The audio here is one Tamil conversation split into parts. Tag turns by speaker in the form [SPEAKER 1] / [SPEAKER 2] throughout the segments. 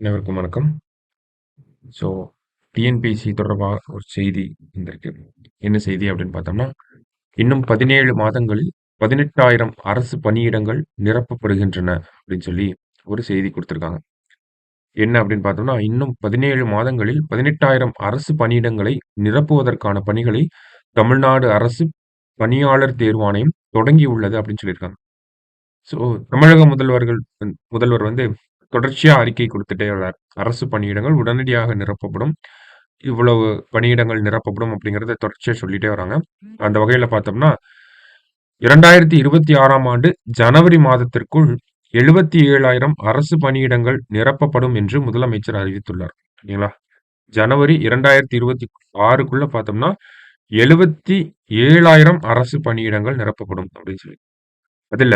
[SPEAKER 1] அனைவருக்கும் வணக்கம். ஸோ டிஎன்பிஎஸ்சி தொடர்பா ஒரு செய்தி வந்திருக்கு. என்ன செய்தி அப்படின்னு பார்த்தோம்னா, இன்னும் 17 மாதங்களில் 18,000 அரசு பணியிடங்கள் நிரப்பப்படுகின்றன அப்படின்னு சொல்லி ஒரு செய்தி குடுத்துருக்காங்க. என்ன அப்படின்னு பார்த்தோம்னா, இன்னும் 17 மாதங்களில் 18,000 அரசு பணியிடங்களை நிரப்புவதற்கான பணிகளை தமிழ்நாடு அரசு பணியாளர் தேர்வாணையம் தொடங்கியுள்ளது அப்படின்னு சொல்லியிருக்காங்க. ஸோ தமிழக முதல்வர் வந்து தொடர்ச்சியா அறிக்கை குடுத்துட்டே வர்றார். அரசு பணியிடங்கள் உடனடியாக நிரப்பப்படும். இவ்வளவு பணியிடங்கள் நிரப்பப்படும் அப்படிங்கிறத தொடர்ச்சியா சொல்லிட்டே வராங்க. அந்த வகையில பார்த்தோம்னா, 2026ஆம் ஆண்டு ஜனவரி மாதத்திற்குள் 77,000 அரசு பணியிடங்கள் நிரப்பப்படும் என்று முதலமைச்சர் அறிவித்துள்ளார். சரிங்களா? ஜனவரி 2026க்குள்ள பார்த்தோம்னா, 77,000 அரசு பணியிடங்கள் நிரப்பப்படும் அப்படின்னு சொல்லி. அதுல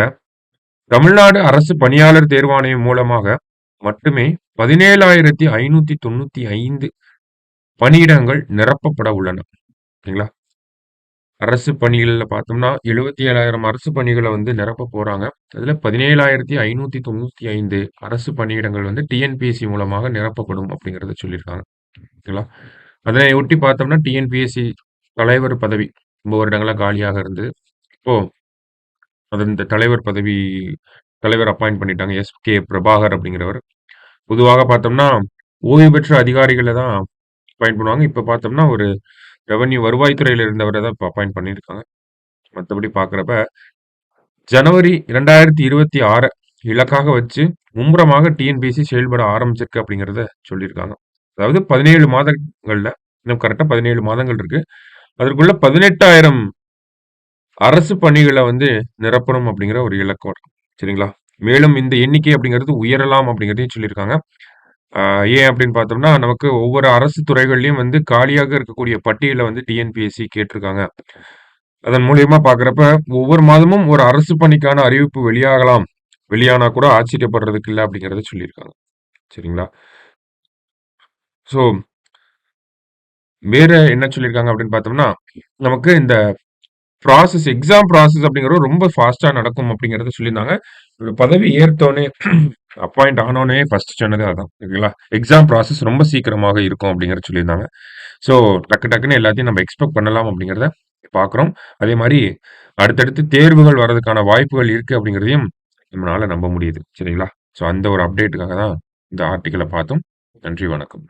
[SPEAKER 1] தமிழ்நாடு அரசு பணியாளர் தேர்வாணையம் மூலமாக மட்டுமே 17,595 பணியிடங்கள் நிரப்பப்பட உள்ளன. சரிங்களா? அரசு பணிகள்ல பார்த்தோம்னா, 77,000 அரசு பணிகள வந்து நிரப்ப போறாங்க. அதுல 17,595 அரசு பணியிடங்கள் வந்து டிஎன்பிஎஸ்சி மூலமாக நிரப்பப்படும் அப்படிங்கிறத சொல்லியிருக்காங்க. ஓகேங்களா? அதனை ஒட்டி பார்த்தோம்னா, டிஎன்பிஎஸ்சி தலைவர் பதவி ரொம்ப வருடங்களா காலியாக இருந்தது. இப்போ இந்த தலைவர் அப்பாயிண்ட் பண்ணிட்டாங்க. எஸ்.கே. பிரபாகர் அப்படிங்கிறவர். பொதுவாக பார்த்தோம்னா, ஓய்வு பெற்ற அதிகாரிகள தான் அப்பாயிண்ட் பண்ணுவாங்க. இப்ப பார்த்தோம்னா, ஒரு வருவாய்த்துறையில இருந்தவர தான் இப்ப அப்பாயிண்ட் பண்ணியிருக்காங்க. மத்தபடி பார்க்கிறப்ப, ஜனவரி 2026 இலக்காக வச்சு மும்முரமாக டிஎன்பிஎஸ்சி செயல்பட ஆரம்பிச்சிருக்கு அப்படிங்கிறத சொல்லியிருக்காங்க. அதாவது 17 மாதங்கள்ல இன்னும் கரெக்ட்டா 17 மாதங்கள் இருக்கு. அதற்குள்ள 18,000 அரசு பணிகள வந்து நிரப்பணும் அப்படிங்கிற ஒரு இலக்கோட. சரிங்களா? மேலும் இந்த எண்ணிக்கை அப்படிங்கிறது உயரலாம் அப்படிங்கிறதையும் சொல்லியிருக்காங்க. ஏன் அப்படின்னு பார்த்தோம்னா, நமக்கு ஒவ்வொரு அரசு துறைகள்லயும் வந்து காலியாக இருக்கக்கூடிய பட்டியல வந்து டிஎன்பிஎஸ்சி கேட்டிருக்காங்க. அதன் மூலியமா பார்க்கிறப்ப, ஒவ்வொரு மாதமும் ஒரு அரசு பணிக்கான அறிவிப்பு வெளியாகலாம். வெளியானா கூட ஆச்சரியப்படுறதுக்கு இல்ல அப்படிங்கிறத சொல்லியிருக்காங்க. சரிங்களா? ஸோ வேற என்ன சொல்லியிருக்காங்க அப்படின்னு பார்த்தோம்னா, நமக்கு இந்த எக்ஸாம் ப்ராசஸ் அப்படிங்கிறது ரொம்ப ஃபாஸ்ட்டா நடக்கும் அப்படிங்கிறத சொல்லியிருந்தாங்க. இவரு பதவி ஏற்றோனே அப்பாயிண்ட் ஆனோனே ஃபர்ஸ்ட் சொன்னதே அதான். ஓகேங்களா? எக்ஸாம் ப்ராசஸ் ரொம்ப சீக்கிரமாக இருக்கும் அப்படிங்கிறத சொல்லியிருந்தாங்க. ஸோ டக்குன்னு எல்லாத்தையும் நம்ம எக்ஸ்பெக்ட் பண்ணலாம் அப்படிங்கிறத பார்க்குறோம். அதே மாரி அடுத்தடுத்து தேர்வுகள் வர்றதுக்கான வாய்ப்புகள் இருக்கு அப்படிங்கிறதையும் நம்மளால நம்ப முடியுது. சரிங்களா? ஸோ அந்த ஒரு அப்டேட்டுக்காக தான் இந்த ஆர்டிக்கிள பார்த்தோம். நன்றி, வணக்கம்.